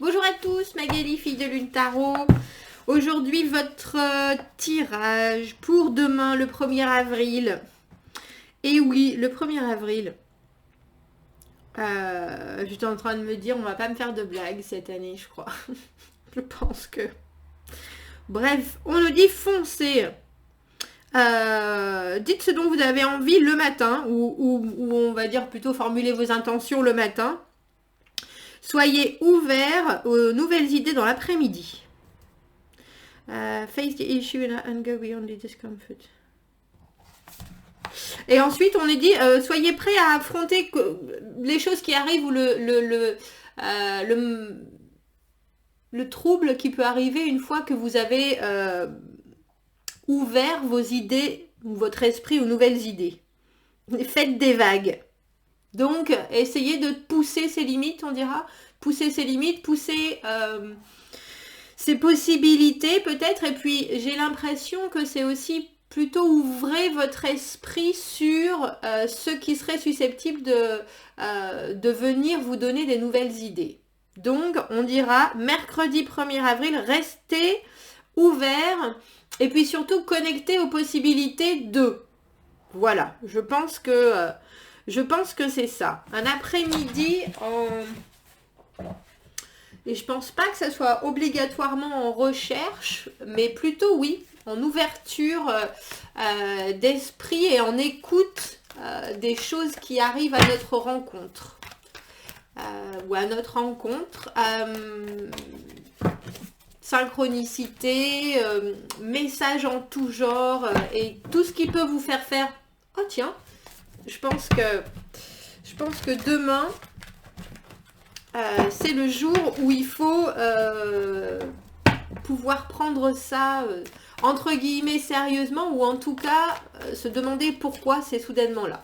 Bonjour à tous, Magali, fille de Lune Tarot. Aujourd'hui, votre tirage pour demain, le 1er avril. Et oui, le 1er avril. J'étais en train de me dire, on va pas me faire de blagues cette année, je crois. Je pense que... Bref, on nous dit foncez. Dites ce dont vous avez envie le matin, ou on va dire plutôt formuler vos intentions le matin. Soyez ouverts aux nouvelles idées dans l'après-midi. Face the issue and go beyond the discomfort. Et ensuite, on est dit, soyez prêts à affronter les choses qui arrivent ou le trouble qui peut arriver une fois que vous avez ouvert vos idées ou votre esprit aux nouvelles idées. Faites des vagues. Donc, essayez de pousser ses limites, on dira. Pousser ses limites, pousser ses possibilités peut-être. Et puis, j'ai l'impression que c'est aussi plutôt ouvrez votre esprit sur ce qui serait susceptible de venir vous donner des nouvelles idées. Donc, on dira mercredi 1er avril, restez ouverts et puis surtout connectés aux possibilités de. Voilà, je pense que c'est ça. Un après-midi et je pense pas que ça soit obligatoirement en recherche, mais plutôt oui, en ouverture d'esprit et en écoute des choses qui arrivent à notre rencontre. Ou à notre rencontre. Synchronicité, messages en tout genre et tout ce qui peut vous faire faire « Oh tiens !» Je pense que demain, c'est le jour où il faut pouvoir prendre ça, entre guillemets, sérieusement, ou en tout cas, se demander pourquoi c'est soudainement là.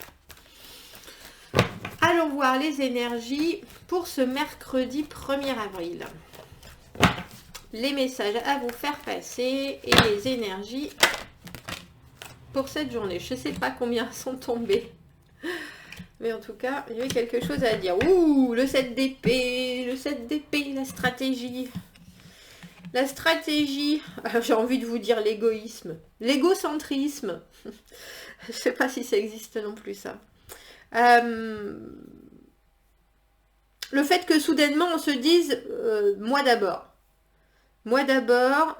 Allons voir les énergies pour ce mercredi 1er avril. Les messages à vous faire passer et les énergies pour cette journée. Je ne sais pas combien sont tombés. Mais en tout cas, il y avait quelque chose à dire. Ouh, le 7 d'épée, la stratégie. La stratégie, j'ai envie de vous dire l'égoïsme. L'égocentrisme. Je ne sais pas si ça existe non plus, ça. Le fait que soudainement, on se dise, moi d'abord. Moi d'abord,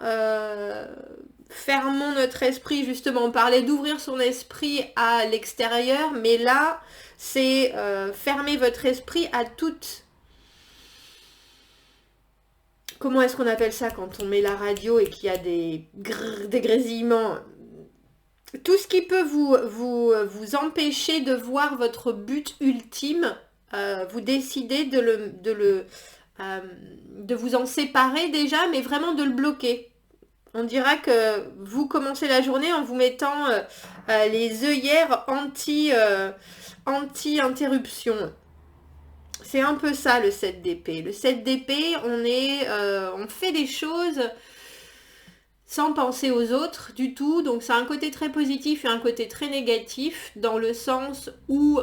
fermons notre esprit, justement. On parlait d'ouvrir son esprit à l'extérieur, mais là, c'est fermer votre esprit à toute... Comment est-ce qu'on appelle ça quand on met la radio et qu'il y a des grésillements? Tout ce qui peut vous empêcher de voir votre but ultime, vous décidez de vous en séparer déjà, mais vraiment de le bloquer. On dira que vous commencez la journée en vous mettant les œillères anti-interruption. C'est un peu ça le 7 d'épée. Le 7 d'épée, on fait des choses sans penser aux autres du tout. Donc c'est un côté très positif et un côté très négatif, dans le sens où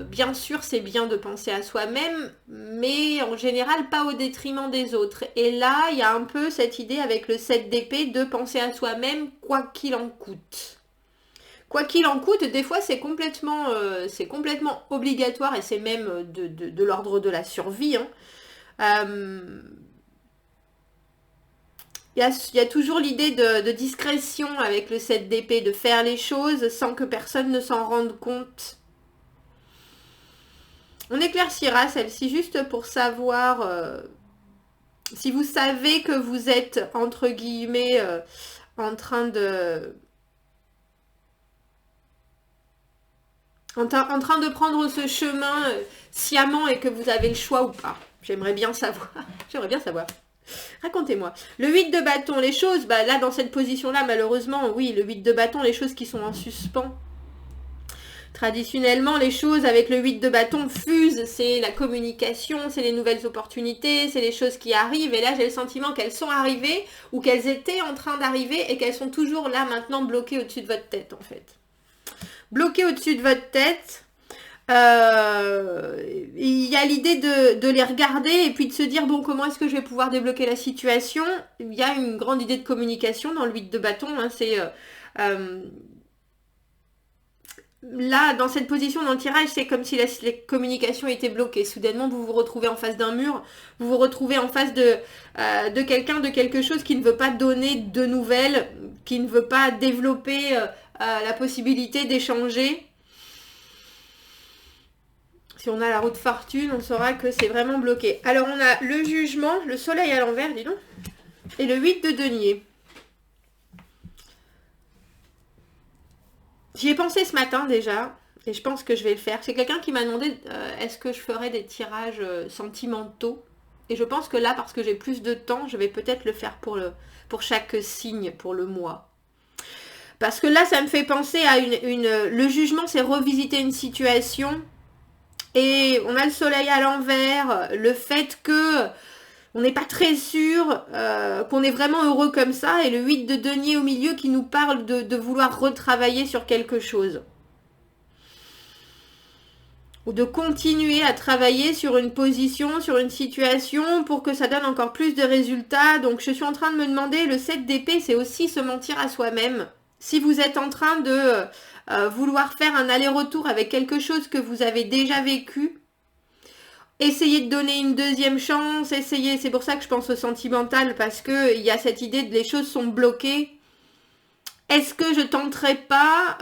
bien sûr c'est bien de penser à soi-même, mais en général pas au détriment des autres. Et là il y a un peu cette idée avec le 7 d'épée de penser à soi-même quoi qu'il en coûte. Quoi qu'il en coûte, des fois c'est complètement obligatoire et c'est même de l'ordre de la survie. Il y a toujours l'idée de discrétion avec le 7 d'épée, de faire les choses sans que personne ne s'en rende compte. On éclaircira celle-ci juste pour savoir si vous savez que vous êtes, entre guillemets, en train de prendre ce chemin sciemment et que vous avez le choix ou pas. J'aimerais bien savoir. Racontez-moi. Le 8 de bâton, les choses, là dans cette position-là, malheureusement, oui, le 8 de bâton, les choses qui sont en suspens. Traditionnellement, les choses avec le 8 de bâton fusent, c'est la communication, c'est les nouvelles opportunités, c'est les choses qui arrivent. Et là, j'ai le sentiment qu'elles sont arrivées ou qu'elles étaient en train d'arriver et qu'elles sont toujours là maintenant bloquées au-dessus de votre tête, en fait. Bloquées au-dessus de votre tête. Il y a l'idée de les regarder et puis de se dire, bon, comment est-ce que je vais pouvoir débloquer la situation? Il y a une grande idée de communication dans le 8 de bâton, hein, c'est... là, dans cette position dans le tirage, c'est comme si la communication était bloquée. Soudainement, vous vous retrouvez en face d'un mur, vous vous retrouvez en face de quelqu'un, de quelque chose qui ne veut pas donner de nouvelles, qui ne veut pas développer la possibilité d'échanger. Si on a la roue de fortune, on saura que c'est vraiment bloqué. Alors, on a le jugement, le soleil à l'envers, dis donc, et le 8 de denier. J'y ai pensé ce matin déjà, et je pense que je vais le faire. C'est quelqu'un qui m'a demandé est-ce que je ferais des tirages sentimentaux. Et je pense que là, parce que j'ai plus de temps, je vais peut-être le faire pour chaque signe, pour le mois. Parce que là, ça me fait penser à le jugement, c'est revisiter une situation. Et on a le soleil à l'envers, le fait que on n'est pas très sûr qu'on est vraiment heureux comme ça, et le 8 de denier au milieu qui nous parle de vouloir retravailler sur quelque chose. Ou de continuer à travailler sur une position, sur une situation pour que ça donne encore plus de résultats. Donc je suis en train de me demander, le 7 d'épée, c'est aussi se mentir à soi-même. Si vous êtes en train de vouloir faire un aller-retour avec quelque chose que vous avez déjà vécu, essayez de donner une deuxième chance, essayez, c'est pour ça que je pense au sentimental, parce que il y a cette idée de les choses sont bloquées. Est-ce que je tenterai pas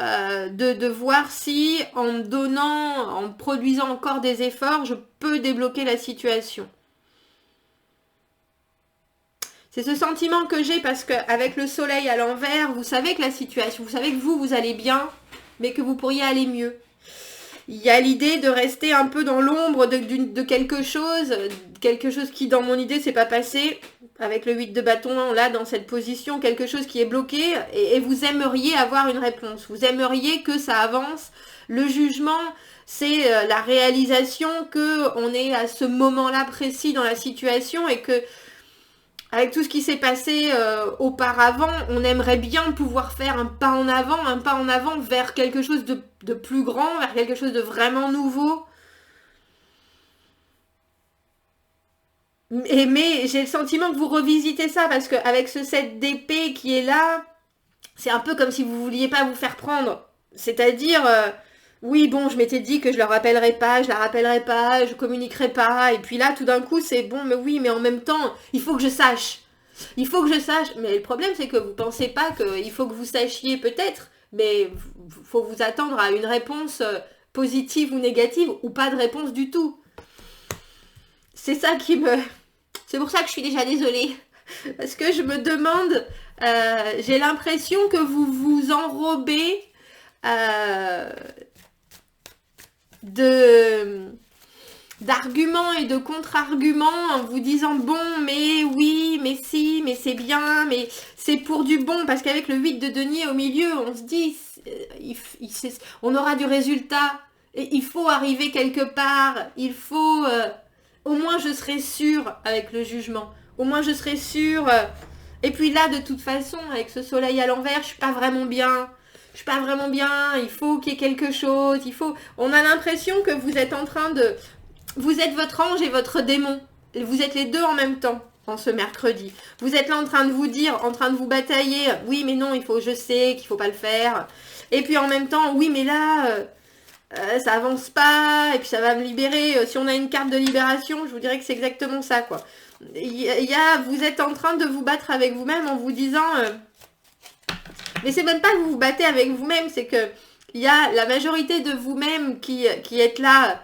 de voir si en donnant, en produisant encore des efforts, je peux débloquer la situation? C'est ce sentiment que j'ai parce qu'avec le soleil à l'envers, vous savez que la situation, vous savez que vous allez bien, mais que vous pourriez aller mieux. Il y a l'idée de rester un peu dans l'ombre de quelque chose qui dans mon idée s'est pas passé, avec le 8 de bâton là dans cette position, quelque chose qui est bloqué, et vous aimeriez avoir une réponse, vous aimeriez que ça avance. Le jugement, c'est la réalisation que on est à ce moment-là précis dans la situation et que avec tout ce qui s'est passé auparavant, on aimerait bien pouvoir faire un pas en avant vers quelque chose de plus grand, vers quelque chose de vraiment nouveau. Mais j'ai le sentiment que vous revisitez ça, parce qu'avec ce 7 d'épée qui est là, c'est un peu comme si vous vouliez pas vous faire prendre. C'est-à-dire, oui, bon, je m'étais dit que je le rappellerai pas, je la rappellerai pas, je communiquerai pas, et puis là, tout d'un coup, c'est bon, mais oui, mais en même temps, il faut que je sache. Il faut que je sache. Mais le problème, c'est que vous pensez pas qu'il faut que vous sachiez peut-être, mais faut vous attendre à une réponse positive ou négative, ou pas de réponse du tout. C'est ça qui me... C'est pour ça que je suis déjà désolée. Parce que je me demande, j'ai l'impression que vous vous enrobez d'arguments et de contre-arguments en vous disant bon, mais oui, mais si, mais c'est bien, mais c'est pour du bon, parce qu'avec le 8 de denier au milieu, on se dit on aura du résultat, et il faut arriver quelque part, il faut au moins je serai sûre avec le jugement, au moins je serai sûre et puis là de toute façon avec ce soleil à l'envers, je suis pas vraiment bien. Je suis pas vraiment bien, il faut qu'il y ait quelque chose, on a l'impression que vous êtes en train de... Vous êtes votre ange et votre démon. Vous êtes les deux en même temps, en ce mercredi. Vous êtes là en train de vous dire, en train de vous batailler. Oui, mais non, je sais qu'il faut pas le faire. Et puis en même temps, oui, mais là, ça avance pas, et puis ça va me libérer. Si on a une carte de libération, je vous dirais que c'est exactement ça, quoi. Vous êtes en train de vous battre avec vous-même en vous disant... mais c'est même pas que vous vous battez avec vous-même, c'est que il y a la majorité de vous-même qui êtes là...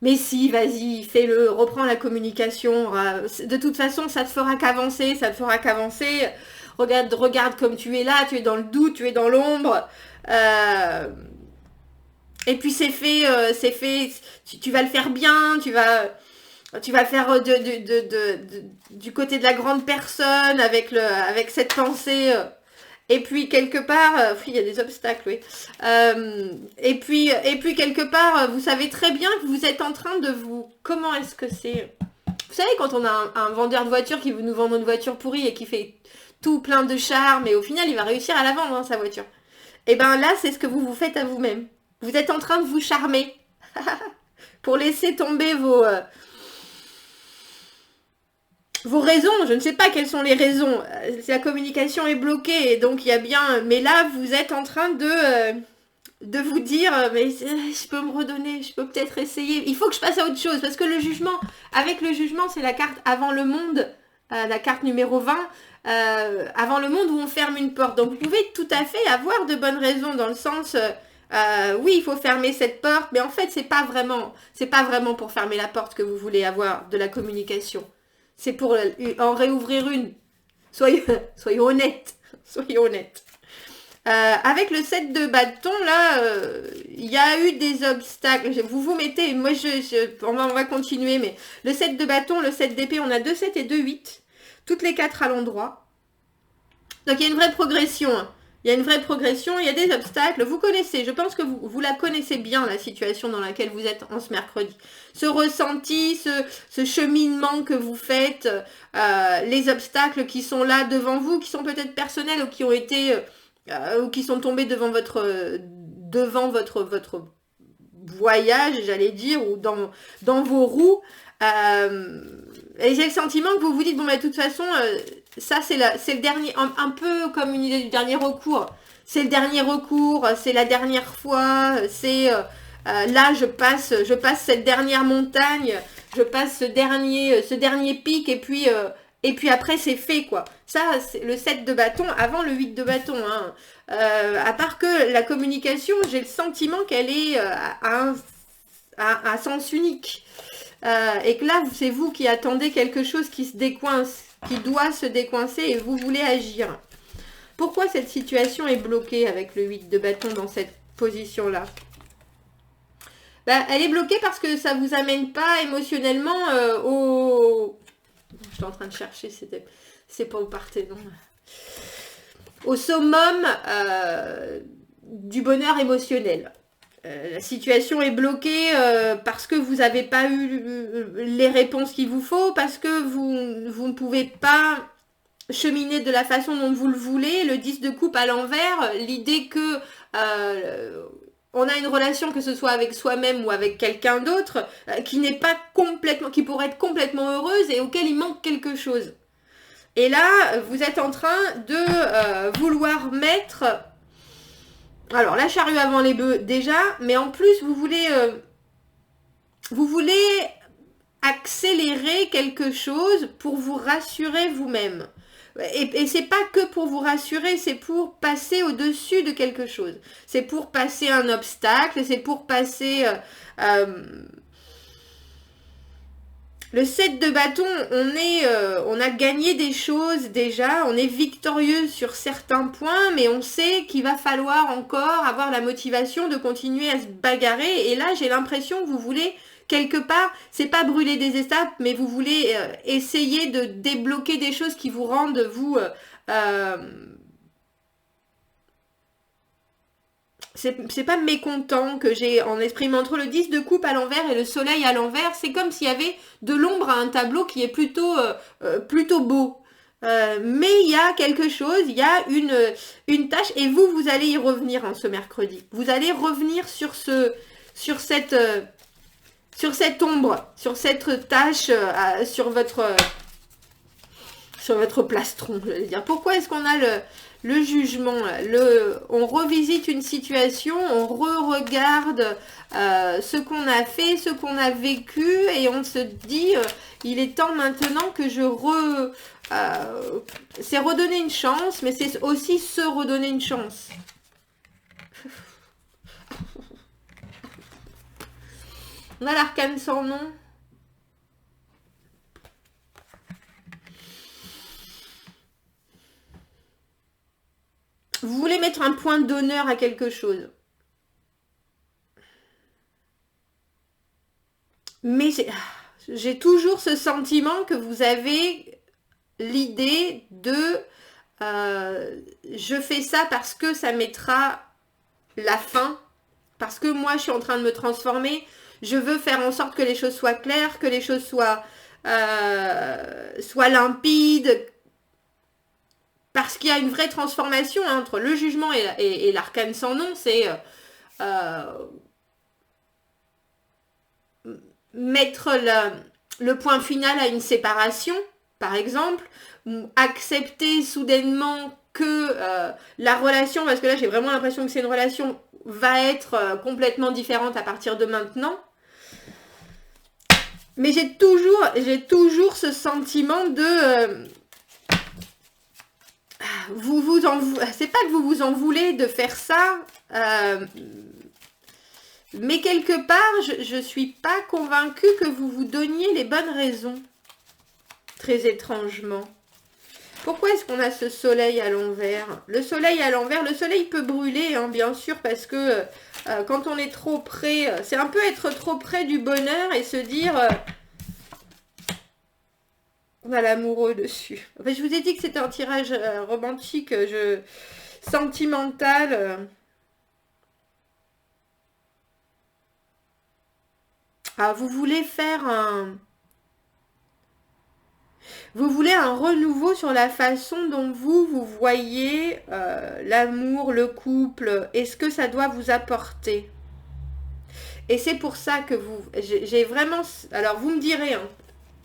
Mais si, vas-y, fais-le, reprends la communication. De toute façon, ça te fera qu'avancer, Regarde comme tu es là, tu es dans le doute, tu es dans l'ombre. Et puis c'est fait, tu vas le faire bien, tu vas le faire du côté de la grande personne, avec cette pensée... Et puis quelque part, il y a des obstacles, oui. Et puis quelque part, vous savez très bien que vous êtes en train de vous... Comment est-ce que c'est... Vous savez, quand on a un vendeur de voiture qui veut nous vendre une voiture pourrie et qui fait tout plein de charme, et au final, il va réussir à la vendre, hein, sa voiture. Et bien là, c'est ce que vous vous faites à vous-même. Vous êtes en train de vous charmer. Pour laisser tomber vos raisons. Je ne sais pas quelles sont les raisons. La communication est bloquée, donc il y a bien... Mais là, vous êtes en train de vous dire, mais je peux me redonner, je peux peut-être essayer. Il faut que je passe à autre chose, parce que le jugement, avec le jugement, c'est la carte avant le monde, la carte numéro 20, avant le monde où on ferme une porte. Donc vous pouvez tout à fait avoir de bonnes raisons, dans le sens... oui, il faut fermer cette porte, mais en fait, c'est pas vraiment pour fermer la porte que vous voulez avoir de la communication. C'est pour en réouvrir une. Soyez honnête. Soyez honnête. Avec le 7 de bâton, là, il y a eu des obstacles. Vous vous mettez, moi, on va continuer, mais le 7 de bâton, le 7 d'épée, on a 2 7 et 2 8. Toutes les 4 à l'endroit. Donc, il y a une vraie progression. Hein. Il y a une vraie progression, il y a des obstacles. Vous connaissez, je pense que vous la connaissez bien, la situation dans laquelle vous êtes en ce mercredi. Ce ressenti, ce cheminement que vous faites, les obstacles qui sont là devant vous, qui sont peut-être personnels ou qui ont été... ou qui sont tombés devant votre voyage, j'allais dire, ou dans vos roues. Et j'ai le sentiment que vous vous dites, bon, bah, de toute façon, ça, c'est le dernier, un peu comme une idée du dernier recours. C'est le dernier recours, c'est la dernière fois, c'est... là, je passe cette dernière montagne, je passe ce dernier pic, et puis après, c'est fait, quoi. Ça, c'est le 7 de bâton avant le 8 de bâton. Hein. À part que la communication, j'ai le sentiment qu'elle est à sens unique. Et que là, c'est vous qui attendez quelque chose qui se décoince, qui doit se décoincer et vous voulez agir. Pourquoi cette situation est bloquée avec le 8 de bâton dans cette position-là? Elle est bloquée parce que ça ne vous amène pas émotionnellement au... Je suis en train de chercher, c'est pas au Parthénon. Au summum du bonheur émotionnel. La situation est bloquée parce que vous n'avez pas eu les réponses qu'il vous faut, parce que vous ne pouvez pas cheminer de la façon dont vous le voulez. Le 10 de coupe à l'envers, l'idée que on a une relation, que ce soit avec soi-même ou avec quelqu'un d'autre, qui n'est pas complètement, qui pourrait être complètement heureuse et auquel il manque quelque chose. Et là, vous êtes en train de vouloir mettre... Alors, la charrue avant les bœufs, déjà, mais en plus, vous voulez accélérer quelque chose pour vous rassurer vous-même. Et c'est pas que pour vous rassurer, c'est pour passer au-dessus de quelque chose. C'est pour passer un obstacle, c'est pour passer... le 7 de bâton, on a gagné des choses déjà, on est victorieux sur certains points, mais on sait qu'il va falloir encore avoir la motivation de continuer à se bagarrer. Et là, j'ai l'impression que vous voulez, quelque part, c'est pas brûler des étapes, mais vous voulez essayer de débloquer des choses qui vous rendent, vous... c'est pas mécontent que j'ai en esprit, mais entre le 10 de coupe à l'envers et le soleil à l'envers, c'est comme s'il y avait de l'ombre à un tableau qui est plutôt beau. Mais il y a quelque chose, il y a une tâche, et vous allez y revenir ce mercredi. Vous allez revenir sur cette ombre, sur cette tâche, sur votre plastron, je vais dire. Pourquoi est-ce qu'on a le jugement, on revisite une situation, on re-regarde ce qu'on a fait, ce qu'on a vécu, et on se dit, il est temps maintenant que c'est redonner une chance, mais c'est aussi se redonner une chance. On a l'arcane sans nom. Vous voulez mettre un point d'honneur à quelque chose. Mais j'ai toujours ce sentiment que vous avez l'idée de je fais ça parce que ça mettra la fin, parce que moi je suis en train de me transformer, je veux faire en sorte que les choses soient claires, que les choses soient limpides, parce qu'il y a une vraie transformation entre le jugement et l'arcane sans nom. C'est mettre le point final à une séparation, par exemple, ou accepter soudainement que la relation, parce que là j'ai vraiment l'impression que c'est une relation, va être complètement différente à partir de maintenant. Mais j'ai toujours ce sentiment de... c'est pas que vous vous en voulez de faire ça, mais quelque part, je suis pas convaincue que vous vous donniez les bonnes raisons. Très étrangement. Pourquoi est-ce qu'on a ce soleil à l'envers? Le soleil à l'envers, le soleil peut brûler, hein, bien sûr, parce que quand on est trop près, c'est un peu être trop près du bonheur et se dire... on a l'amoureux dessus. Enfin, je vous ai dit que c'était un tirage romantique, sentimental. Ah, vous voulez faire un... Vous voulez un renouveau sur la façon dont vous voyez l'amour, le couple, et ce que ça doit vous apporter. Et c'est pour ça que j'ai vraiment... Alors, vous me direz, hein,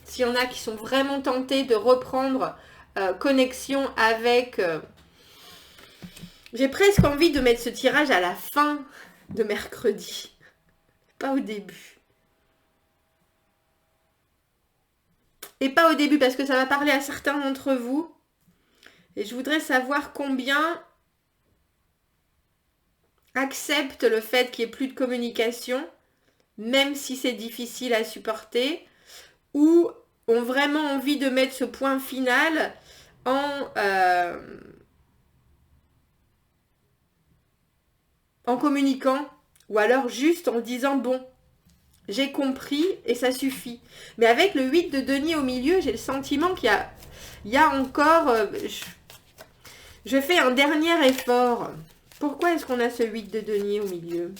s'il y en a qui sont vraiment tentés de reprendre connexion avec... j'ai presque envie de mettre ce tirage à la fin de mercredi, pas au début. Et pas au début, parce que ça va parler à certains d'entre vous. Et je voudrais savoir combien acceptent le fait qu'il n'y ait plus de communication, même si c'est difficile à supporter, ou ont vraiment envie de mettre ce point final en communiquant, ou alors juste en disant bon, j'ai compris et ça suffit. Mais avec le 8 de denier au milieu, j'ai le sentiment qu'il y a encore... je fais un dernier effort. Pourquoi est-ce qu'on a ce 8 de denier au milieu?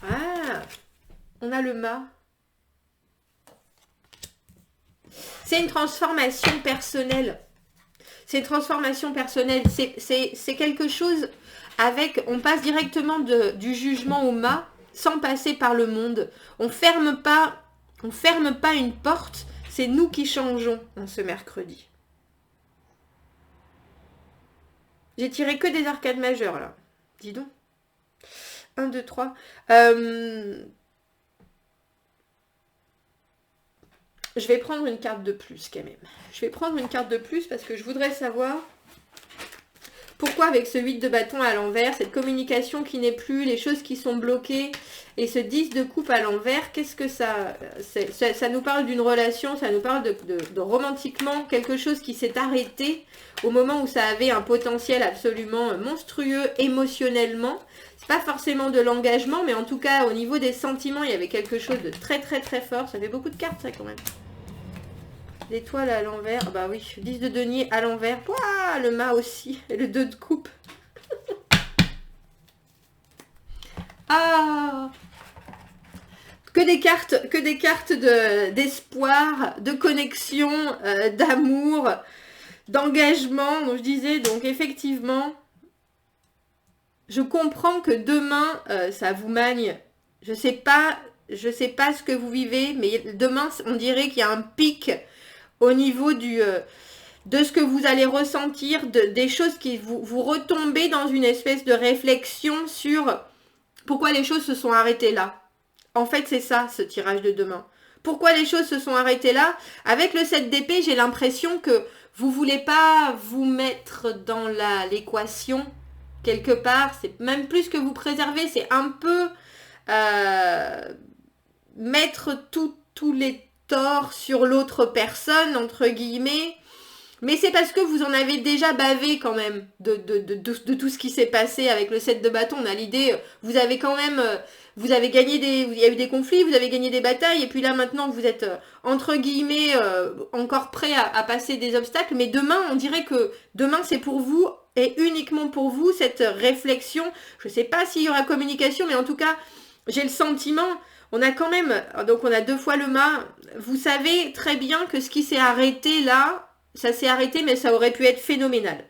Ah, on a le mât. C'est une transformation personnelle. C'est une transformation personnelle. C'est quelque chose... on passe directement du jugement au mât sans passer par le monde. On ferme pas une porte, c'est nous qui changeons en ce mercredi. J'ai tiré que des arcades majeures là. Dis donc. 1, 2, 3. Je vais prendre une carte de plus quand même. Je vais prendre une carte de plus parce que je voudrais savoir... pourquoi avec ce 8 de bâton à l'envers, cette communication qui n'est plus, les choses qui sont bloquées et ce 10 de coupe à l'envers, qu'est-ce que ça... ça nous parle d'une relation, ça nous parle de romantiquement quelque chose qui s'est arrêté au moment où ça avait un potentiel absolument monstrueux émotionnellement. C'est pas forcément de l'engagement, mais en tout cas au niveau des sentiments, il y avait quelque chose de très très très fort. Ça fait beaucoup de cartes ça quand même. L'étoile à l'envers, ah bah oui, 10 de denier à l'envers, ouah, le mât aussi, et le 2 de coupe. Ah, que des cartes d'espoir, de connexion, d'amour, d'engagement, donc je disais, donc effectivement, je comprends que demain, ça vous magne, je sais pas ce que vous vivez, mais demain, on dirait qu'il y a un pic au niveau de ce que vous allez ressentir, des choses qui vous retombez dans une espèce de réflexion sur pourquoi les choses se sont arrêtées là. En fait, c'est ça, ce tirage de demain. Pourquoi les choses se sont arrêtées là? Avec le 7 d'épée, j'ai l'impression que vous ne voulez pas vous mettre dans l'équation quelque part. C'est même plus que vous préservez, c'est un peu mettre tous les tort sur l'autre personne, entre guillemets, mais c'est parce que vous en avez déjà bavé quand même de tout ce qui s'est passé avec le 7 de bâton. On a l'idée, vous avez quand même, vous avez gagné il y a eu des conflits, vous avez gagné des batailles, et puis là maintenant vous êtes, entre guillemets, encore prêt à passer des obstacles, mais demain, on dirait que demain c'est pour vous, et uniquement pour vous, cette réflexion. Je sais pas s'il y aura communication, mais en tout cas, j'ai le sentiment... On a quand même, donc on a 2 fois le mât. Vous savez très bien que ce qui s'est arrêté là, ça s'est arrêté, mais ça aurait pu être phénoménal.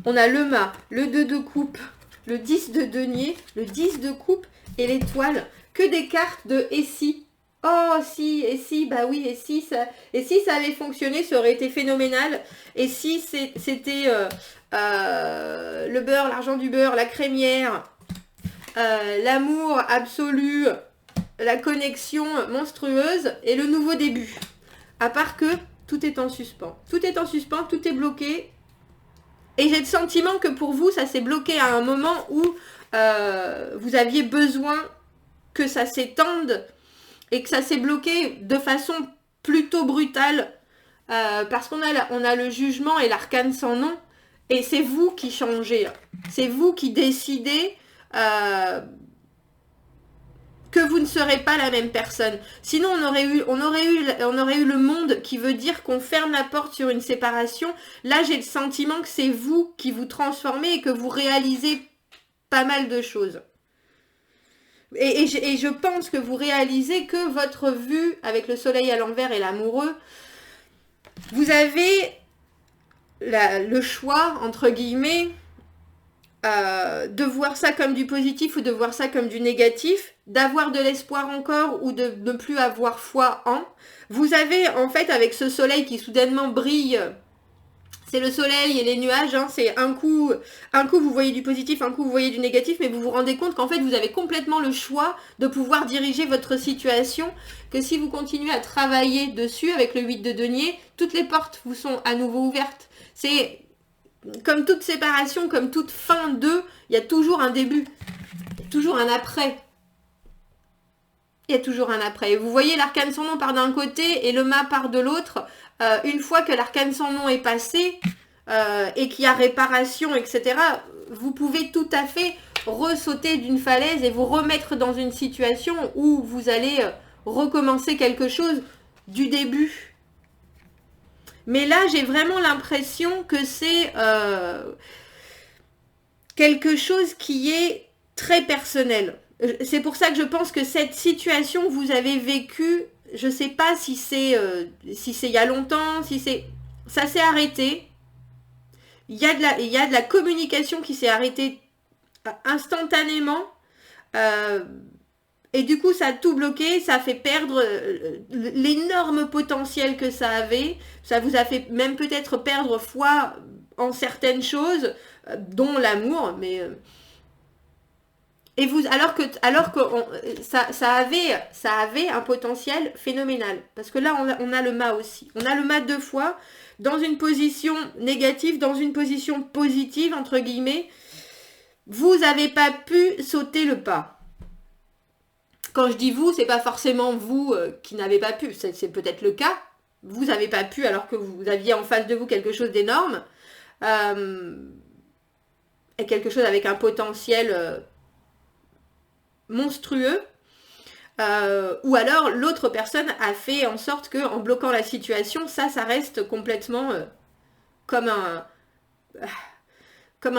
On a le mât, le 2 de coupe, le 10 de denier, le 10 de coupe et l'étoile, que des cartes de « et si ». Oh si, et si, bah oui, et si ça avait fonctionné, ça aurait été phénoménal. Et si c'était le beurre, l'argent du beurre, la crémière, l'amour absolu, la connexion monstrueuse et le nouveau début. À part que tout est en suspens. Tout est en suspens, tout est bloqué. Et j'ai le sentiment que pour vous, ça s'est bloqué à un moment où vous aviez besoin que ça s'étende et que ça s'est bloqué de façon plutôt brutale parce qu'on a le jugement et l'arcane sans nom. Et c'est vous qui changez. C'est vous qui décidez que vous ne serez pas la même personne. Sinon, on aurait eu le monde qui veut dire qu'on ferme la porte sur une séparation. Là, j'ai le sentiment que c'est vous qui vous transformez et que vous réalisez pas mal de choses. Et je pense que vous réalisez que votre vue avec le soleil à l'envers et l'amoureux, vous avez le choix, entre guillemets, de voir ça comme du positif ou de voir ça comme du négatif, d'avoir de l'espoir encore ou de ne plus avoir foi en. Vous avez en fait avec ce soleil qui soudainement brille, c'est le soleil et les nuages, hein, c'est un coup vous voyez du positif, un coup vous voyez du négatif, mais vous vous rendez compte qu'en fait vous avez complètement le choix de pouvoir diriger votre situation, que si vous continuez à travailler dessus avec le 8 de denier, toutes les portes vous sont à nouveau ouvertes. C'est comme toute séparation, comme toute fin de, il y a toujours un début, toujours un après. Il y a toujours un après. Et vous voyez, l'arcane sans nom part d'un côté et le mât part de l'autre. Une fois que l'arcane sans nom est passé et qu'il y a réparation, etc., vous pouvez tout à fait ressauter d'une falaise et vous remettre dans une situation où vous allez recommencer quelque chose du début. Mais là, j'ai vraiment l'impression que c'est quelque chose qui est très personnel. C'est pour ça que je pense que cette situation que vous avez vécue, je ne sais pas si c'est il y a longtemps, ça s'est arrêté. Il y a de la communication qui s'est arrêtée instantanément. Et du coup, ça a tout bloqué, ça a fait perdre l'énorme potentiel que ça avait. Ça vous a fait même peut-être perdre foi en certaines choses, dont l'amour, mais... Et vous, alors que ça avait un potentiel phénoménal. Parce que là, on a le mât aussi. On a le mât 2 fois, dans une position négative, dans une position positive, entre guillemets. Vous n'avez pas pu sauter le pas. Quand je dis vous, c'est pas forcément vous qui n'avez pas pu. C'est peut-être le cas. Vous n'avez pas pu alors que vous aviez en face de vous quelque chose d'énorme. Et quelque chose avec un potentiel... monstrueux, ou alors l'autre personne a fait en sorte que en bloquant la situation, ça reste complètement comme un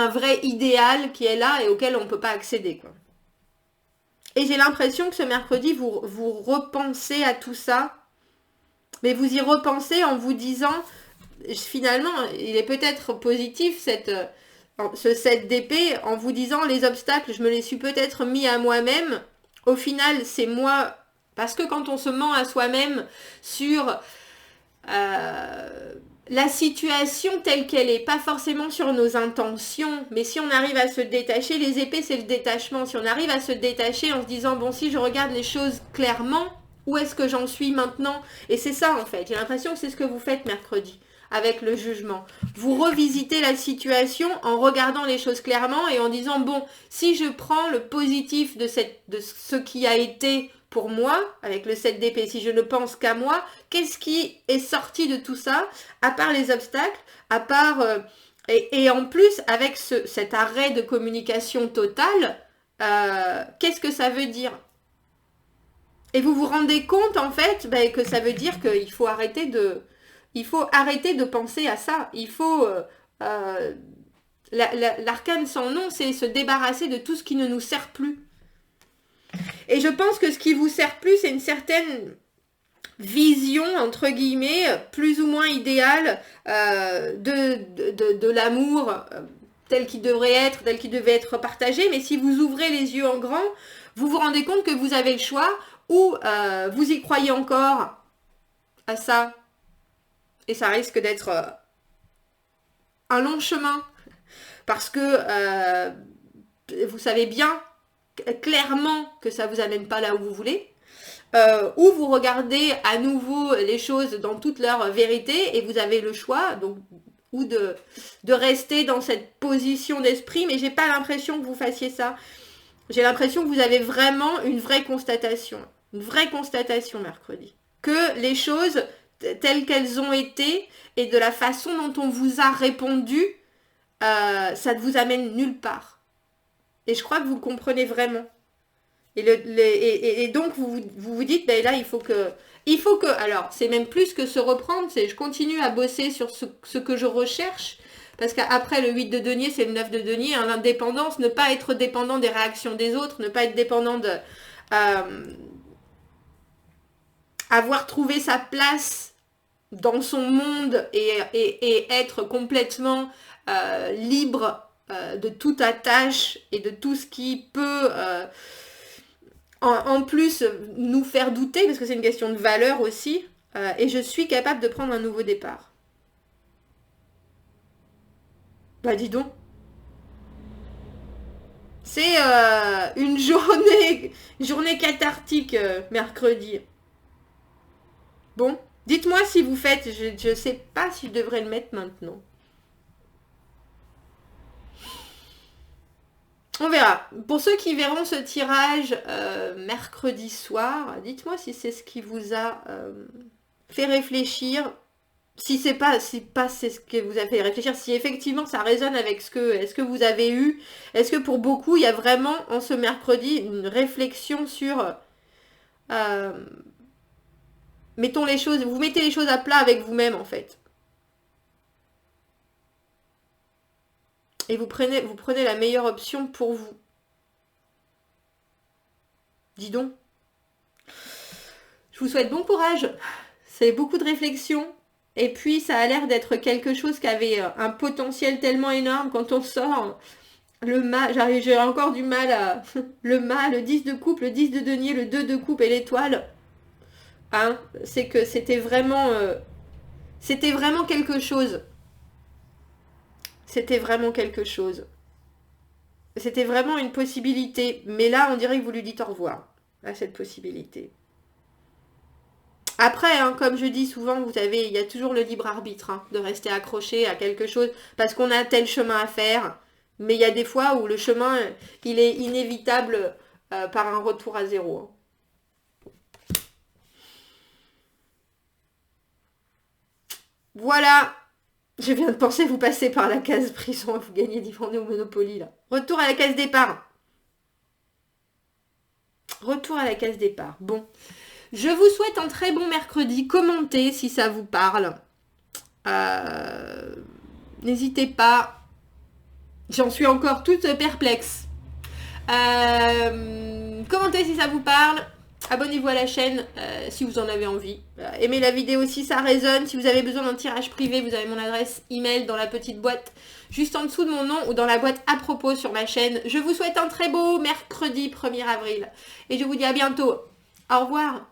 vrai idéal qui est là et auquel on ne peut pas accéder, quoi. Et j'ai l'impression que ce mercredi, vous repensez à tout ça, mais vous y repensez en vous disant, finalement, il est peut-être positif ce 7 d'épée, en vous disant les obstacles, je me les suis peut-être mis à moi-même. Au final, c'est moi, parce que quand on se ment à soi-même sur la situation telle qu'elle est, pas forcément sur nos intentions, mais si on arrive à se détacher, les épées c'est le détachement, si on arrive à se détacher en se disant, bon, si je regarde les choses clairement, où est-ce que j'en suis maintenant? Et c'est ça en fait, j'ai l'impression que c'est ce que vous faites mercredi. Avec le jugement. Vous revisitez la situation en regardant les choses clairement et en disant, bon, si je prends le positif de ce qui a été pour moi, avec le 7 d'épée, si je ne pense qu'à moi, qu'est-ce qui est sorti de tout ça, à part les obstacles, à part... et en plus, avec cet arrêt de communication totale, qu'est-ce que ça veut dire? Et vous vous rendez compte, en fait, que ça veut dire qu'il faut arrêter de penser à ça. Il faut... l'arcane sans nom, c'est se débarrasser de tout ce qui ne nous sert plus. Et je pense que ce qui vous sert plus, c'est une certaine vision, entre guillemets, plus ou moins idéale de l'amour tel qu'il devrait être, tel qu'il devait être partagé. Mais si vous ouvrez les yeux en grand, vous vous rendez compte que vous avez le choix ou vous y croyez encore à ça et ça risque d'être un long chemin parce que vous savez bien clairement que ça vous amène pas là où vous voulez, ou vous regardez à nouveau les choses dans toute leur vérité et vous avez le choix donc ou de rester dans cette position d'esprit, mais j'ai pas l'impression que vous fassiez ça. J'ai l'impression que vous avez vraiment une vraie constatation mercredi, que les choses telles qu'elles ont été et de la façon dont on vous a répondu, ça ne vous amène nulle part. Et je crois que vous le comprenez vraiment. Et donc vous dites, ben là il faut que, alors c'est même plus que se reprendre, c'est je continue à bosser sur ce que je recherche, parce qu'après le 8 de denier, c'est le 9 de denier, hein, l'indépendance, ne pas être dépendant des réactions des autres, ne pas être dépendant de avoir trouvé sa place dans son monde et être complètement libre de toute attache et de tout ce qui peut en plus nous faire douter, parce que c'est une question de valeur aussi, et je suis capable de prendre un nouveau départ. Bah dis donc. C'est une journée cathartique mercredi. Bon, dites-moi si vous faites, je sais pas si je devrais le mettre maintenant. On verra. Pour ceux qui verront ce tirage mercredi soir, dites-moi si c'est ce qui vous a fait réfléchir. Si c'est pas c'est ce que vous a fait réfléchir, si effectivement ça résonne avec est-ce que vous avez eu, est-ce que pour beaucoup il y a vraiment en ce mercredi une réflexion sur mettons les choses, vous mettez les choses à plat avec vous-même en fait. Et vous prenez la meilleure option pour vous. Dis donc. Je vous souhaite bon courage. C'est beaucoup de réflexion. Et puis, ça a l'air d'être quelque chose qui avait un potentiel tellement énorme quand on sort. Le mât, j'ai encore du mal à... Le mât, le 10 de coupe, le 10 de denier, le 2 de coupe et l'étoile. Hein, c'est que c'était vraiment quelque chose. C'était vraiment quelque chose. C'était vraiment une possibilité. Mais là, on dirait que vous lui dites au revoir à cette possibilité. Après, hein, comme je dis souvent, vous savez, il y a toujours le libre arbitre de rester accroché à quelque chose parce qu'on a tel chemin à faire. Mais il y a des fois où le chemin, il est inévitable par un retour à zéro. Voilà. Je viens de penser, vous passez par la case prison et vous gagnez 10 journées au Monopoly, là. Retour à la case départ. Retour à la case départ. Bon. Je vous souhaite un très bon mercredi. Commentez si ça vous parle. N'hésitez pas. J'en suis encore toute perplexe. Commentez si ça vous parle. Abonnez-vous à la chaîne si vous en avez envie. Aimez la vidéo si ça résonne. Si vous avez besoin d'un tirage privé, vous avez mon adresse email dans la petite boîte juste en dessous de mon nom ou dans la boîte à propos sur ma chaîne. Je vous souhaite un très beau mercredi 1er avril. Et je vous dis à bientôt. Au revoir.